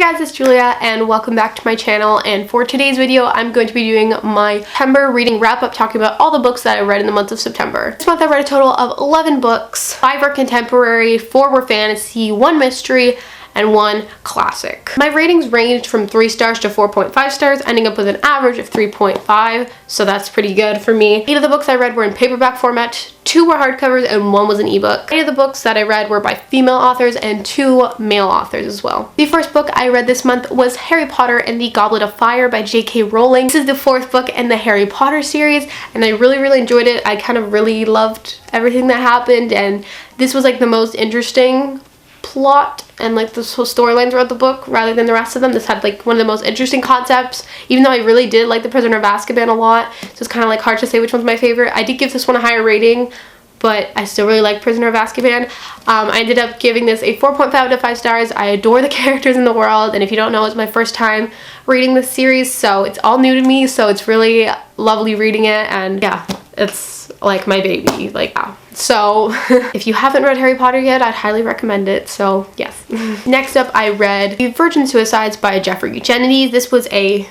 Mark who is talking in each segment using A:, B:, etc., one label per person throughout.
A: Hey guys, it's Julia and welcome back to my channel, and for today's video I'm going to be doing my September reading wrap-up, talking about all the books that I read in the month of September. This month I read a total of 11 books. 5 are contemporary, 4 were fantasy, 1 mystery, and 1 classic. My ratings ranged from 3 stars to 4.5 stars, ending up with an average of 3.5, so that's pretty good for me. 8 of the books I read were in paperback format, 2 were hardcovers, and 1 was an ebook. 8 of the books that I read were by female authors and 2 male authors as well. The first book I read this month was Harry Potter and the Goblet of Fire by J.K. Rowling. This is the 4th book in the Harry Potter series, and I really enjoyed it. I kind of really loved everything that happened, and this was like the most interesting plot and like the whole storyline throughout the book rather than the rest of them. This had like one of the most interesting concepts, even though I really did like The Prisoner of Azkaban a lot, so it's kind of like hard to say which one's my favorite. I did give this one a higher rating, but I still really like Prisoner of Azkaban. I ended up giving this a 4.5 out of 5 stars. I adore the characters in the world, and if you don't know, it's my first time reading this series, so it's all new to me, so it's really lovely reading it, and yeah, it's like my baby, like, wow. So if you haven't read Harry Potter yet, I'd highly recommend it, so yes. Next up, I read The Virgin Suicides by Jeffrey Eugendies. This was a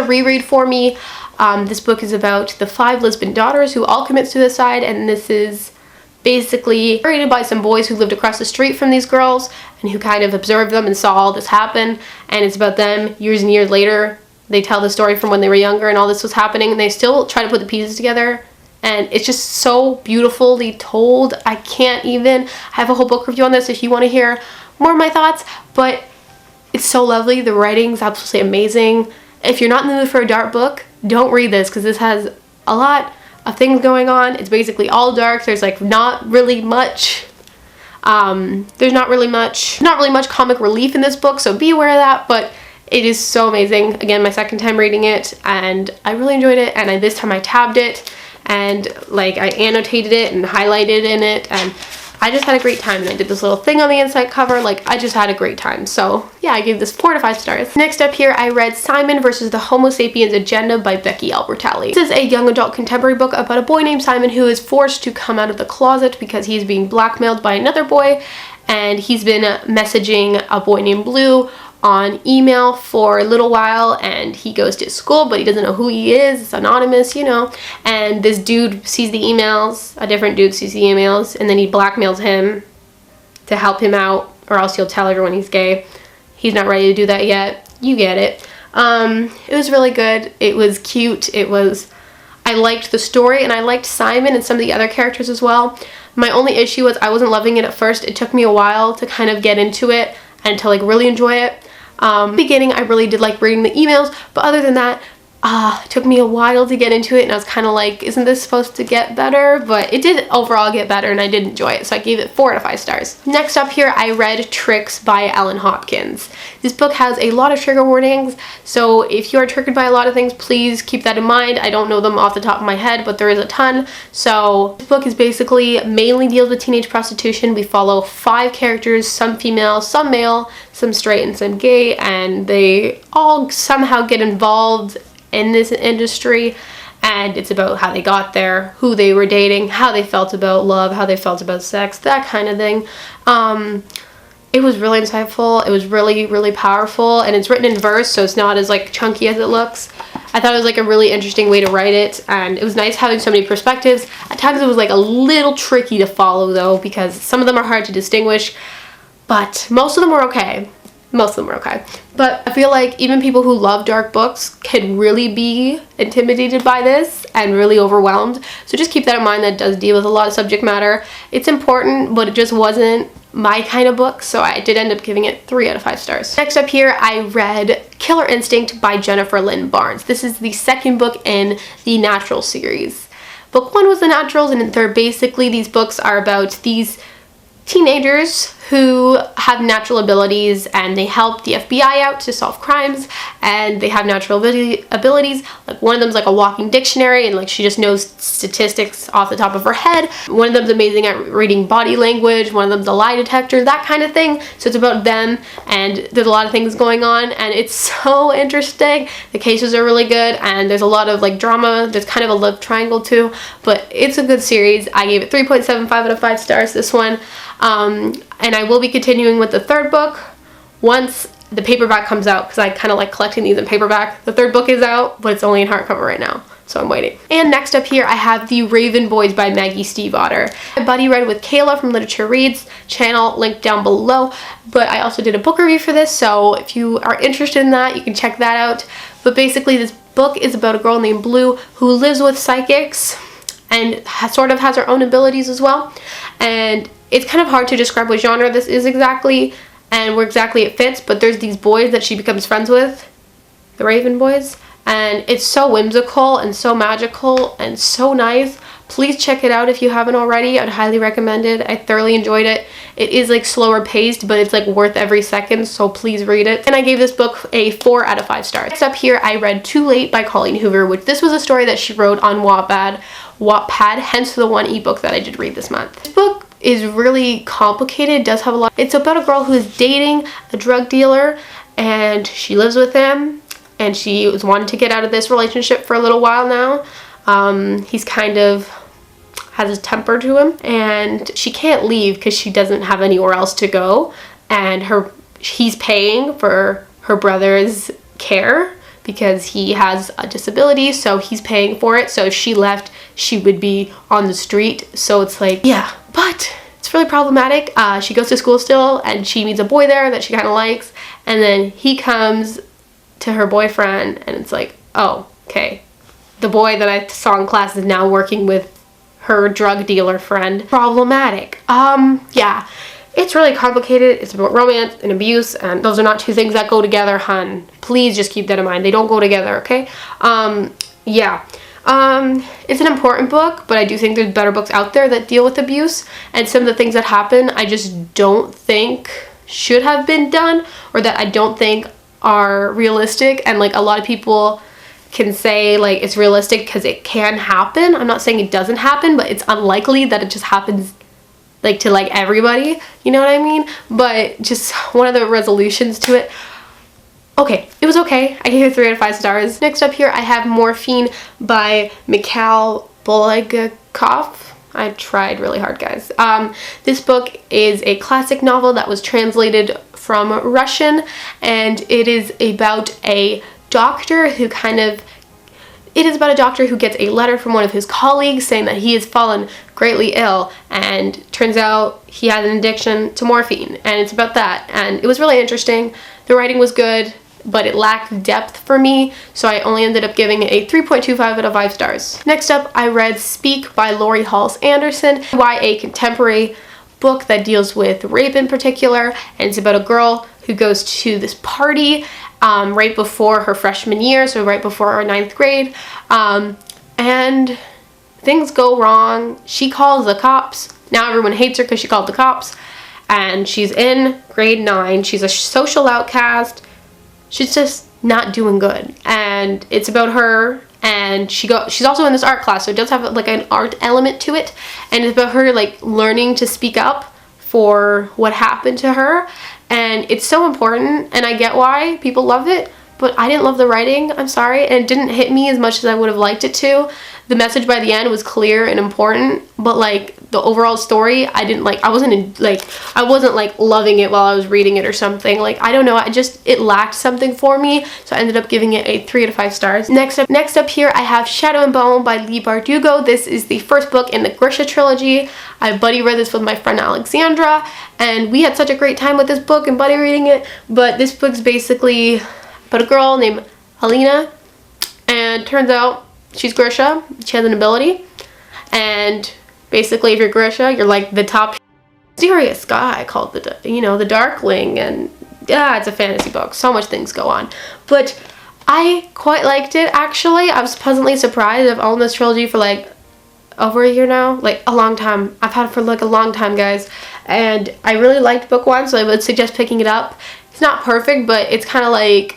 A: reread for me. This book is about the 5 Lisbon daughters who all commit suicide, and this is basically created by some boys who lived across the street from these girls and who kind of observed them and saw all this happen, and it's about them years and years later. They tell the story from when they were younger and all this was happening, and they still try to put the pieces together, and it's just so beautifully told. I can't even. I have a whole book review on this if you want to hear more of my thoughts, but it's so lovely. The writing's absolutely amazing. If you're not in the mood for a dark book, don't read this, because this has a lot of things going on. It's basically all dark. There's like not really much comic relief in this book, so be aware of that, but it is so amazing. Again, my second time reading it, and I really enjoyed it, and this time I tabbed it, and like I annotated it and highlighted in it, and I just had a great time, and I did this little thing on the inside cover. Like, I just had a great time. So yeah, I gave this 4 to 5 stars. Next up here, I read Simon versus the Homo sapiens Agenda by Becky albertili. This is a young adult contemporary book about a boy named Simon who is forced to come out of the closet because he's being blackmailed by another boy, and he's been messaging a boy named Blue on email for a little while, and he goes to school but he doesn't know who he is. It's anonymous, you know, and this dude sees the emails, a different dude sees the emails, and then he blackmails him to help him out, or else he'll tell everyone he's gay. He's not ready to do that yet. You get it. It was really good. It was cute. I liked the story, and I liked Simon and some of the other characters as well. My only issue was I wasn't loving it at first. It took me a while to kind of get into it and to like really enjoy it. Beginning, I really did like reading the emails, but other than that, it took me a while to get into it, and I was kind of like, isn't this supposed to get better? But it did overall get better, and I did enjoy it, so I gave it 4 out of 5 stars. Next up here, I read Tricks by Hopkins. This book has a lot of trigger warnings, so if you are triggered by a lot of things, please keep that in mind. I don't know them off the top of my head, but there is a ton. So this book is basically mainly deals with teenage prostitution. We follow 5 characters, some female, some male, some straight, and some gay, and they all somehow get involved in this industry, and it's about how they got there, who they were dating, how they felt about love, how they felt about sex, that kind of thing. It was really insightful. It was really powerful, and it's written in verse, so it's not as like chunky as it looks. I thought it was like a really interesting way to write it, and it was nice having so many perspectives. At times it was like a little tricky to follow though, because some of them are hard to distinguish, but most of them were okay. But I feel like even people who love dark books can really be intimidated by this and really overwhelmed. So just keep that in mind. That does deal with a lot of subject matter. It's important, but it just wasn't my kind of book, so I did end up giving it 3 out of 5 stars. Next up here, I read Killer Instinct by Jennifer Lynn Barnes. This is the 2nd book in the Natural series. Book 1 was The Naturals, and these books are about these teenagers who have natural abilities, and they help the FBI out to solve crimes, and they have natural abilities. Like, one of them's like a walking dictionary, and like she just knows statistics off the top of her head. One of them's amazing at reading body language. One of them's a lie detector, that kind of thing. So it's about them, and there's a lot of things going on, and it's so interesting. The cases are really good, and there's a lot of like drama. There's kind of a love triangle too, but it's a good series. I gave it 3.75 out of 5 stars, this one. And I will be continuing with the 3rd book once the paperback comes out because I kind of like collecting these in paperback. The third book is out, but it's only in hardcover right now, so I'm waiting. And next up here I have The Raven Boys by Maggie Steviater. My buddy read with Kayla from Literature Reads channel, linked down below, but I also did a book review for this, so if you are interested in that, you can check that out. But basically this book is about a girl named Blue who lives with psychics and sort of has her own abilities as well. And it's kind of hard to describe what genre this is exactly and where exactly it fits, but there's these boys that she becomes friends with, the Raven Boys, and it's so whimsical and so magical and so nice. Please check it out if you haven't already. I'd highly recommend it. I thoroughly enjoyed it. It is like slower paced, but it's like worth every second, so please read it. And I gave this book a 4 out of 5 stars. Next up here, I read Too Late by Colleen Hoover, which this was a story that she wrote on Wattpad, hence the one ebook that I did read this month. This book is really complicated. It does have a lot. It's about a girl who is dating a drug dealer and she lives with him, and she was wanting to get out of this relationship for a little while now. He's kind of has a temper to him, and she can't leave because she doesn't have anywhere else to go, and he's paying for her brother's care because he has a disability, so he's paying for it. So if she left, she would be on the street. So it's like, yeah, but it's really problematic. She goes to school still, and she meets a boy there that she kind of likes, and then he comes to her boyfriend, and it's like, oh, okay, the boy that I saw in class is now working with her drug dealer friend. Problematic. Yeah, it's really complicated. It's about romance and abuse, and those are not two things that go together, hun. Please just keep that in mind. They don't go together, okay? Yeah. It's an important book, but I do think there's better books out there that deal with abuse, and some of the things that happen I just don't think should have been done, or that I don't think are realistic. And like a lot of people can say like it's realistic because it can happen. I'm not saying it doesn't happen, but it's unlikely that it just happens like to like everybody, you know what I mean? But just one of the resolutions to it. Okay, it was okay. I gave it 3 out of 5 stars. Next up here I have Morphine by Mikhail Bulgakov. I tried really hard, guys. This book is a classic novel that was translated from Russian, and it is about a doctor who gets a letter from one of his colleagues saying that he has fallen greatly ill, and turns out he has an addiction to morphine, and it's about that. And it was really interesting. The writing was good, but it lacked depth for me, so I only ended up giving it a 3.25 out of 5 stars. Next up, I read Speak by Laurie Halse Anderson, YA contemporary book that deals with rape in particular, and it's about a girl who goes to this party right before her freshman year, so right before her 9th grade, and things go wrong. She calls the cops. Now everyone hates her because she called the cops, and she's in grade 9. She's a social outcast. She's just not doing good, and it's about her. And she's also in this art class, so it does have like an art element to it, and it's about her like learning to speak up for what happened to her. And it's so important, and I get why people love it, but I didn't love the writing, I'm sorry, and it didn't hit me as much as I would have liked it to. The message by the end was clear and important, but like the overall story, I wasn't loving it while I was reading it or something. Like, I don't know, it lacked something for me, so I ended up giving it a 3 out of 5 stars. Next up here, I have Shadow and Bone by Leigh Bardugo. This is the first book in the Grisha trilogy. I buddy read this with my friend Alexandra, and we had such a great time with this book and buddy reading it. But this book's basically about a girl named Helena, and turns out she's Grisha. She has an ability, and basically if you're Grisha, you're like the top mysterious guy called the Darkling, and yeah, it's a fantasy book. So much things go on, but I quite liked it, actually. I was pleasantly surprised. I've owned this trilogy for like over a year now, like a long time. I've had it for like a long time, guys, and I really liked book 1, so I would suggest picking it up. It's not perfect, but it's kind of like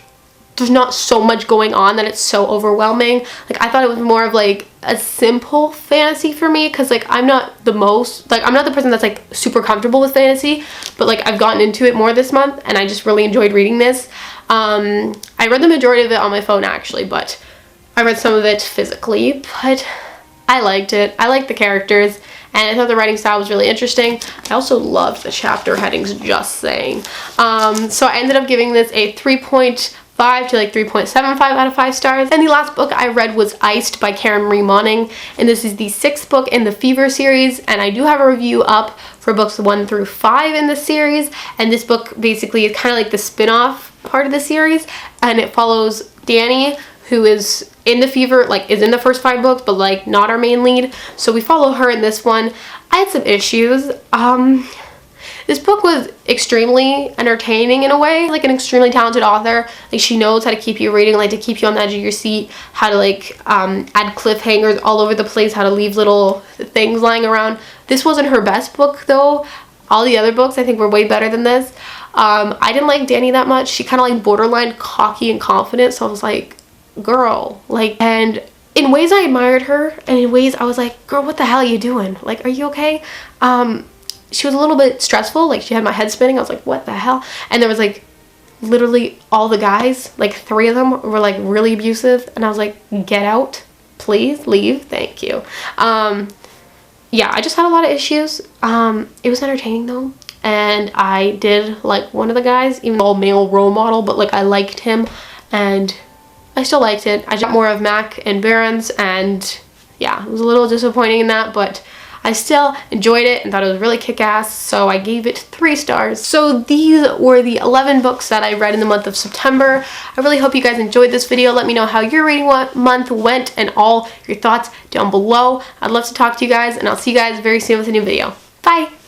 A: there's not so much going on that it's so overwhelming. Like, I thought it was more of like a simple fantasy for me, because like I'm not the person that's like super comfortable with fantasy, but like I've gotten into it more this month, and I just really enjoyed reading this. I read the majority of it on my phone, actually, but I read some of it physically. But I liked it. I liked the characters, and I thought the writing style was really interesting. I also loved the chapter headings, just saying. So I ended up giving this a 3.5 to like 3.75 out of 5 stars. And the last book I read was Iced by Karen Marie Moning, and this is the 6th book in the Fever series, and I do have a review up for books 1 through 5 in this series. And this book basically is kind of like the spin-off part of the series, and it follows Danny, who is in the Fever, like is in the first 5 books, but like not our main lead. So we follow her in this one. I had some issues. This book was extremely entertaining in a way, like an extremely talented author. Like she knows how to keep you reading, like to keep you on the edge of your seat, how to like add cliffhangers all over the place, how to leave little things lying around. This wasn't her best book though. All the other books I think were way better than this. I didn't like Danny that much. She kind of like borderline cocky and confident, so I was like, girl, like, and in ways I admired her, and in ways I was like, girl, what the hell are you doing? Like, are you okay? She was a little bit stressful, like she had my head spinning. I was like, what the hell? And there was like literally all the guys, like 3 of them were like really abusive, and I was like, get out, please leave, thank you. Yeah, I just had a lot of issues. It was entertaining though, and I did like one of the guys, even though male role model, but like I liked him, and I still liked it. I got more of Mac and Barron's, and yeah, it was a little disappointing in that, but I still enjoyed it and thought it was really kick-ass, so I gave it 3 stars. So these were the 11 books that I read in the month of September. I really hope you guys enjoyed this video. Let me know how your reading month went and all your thoughts down below. I'd love to talk to you guys, and I'll see you guys very soon with a new video. Bye!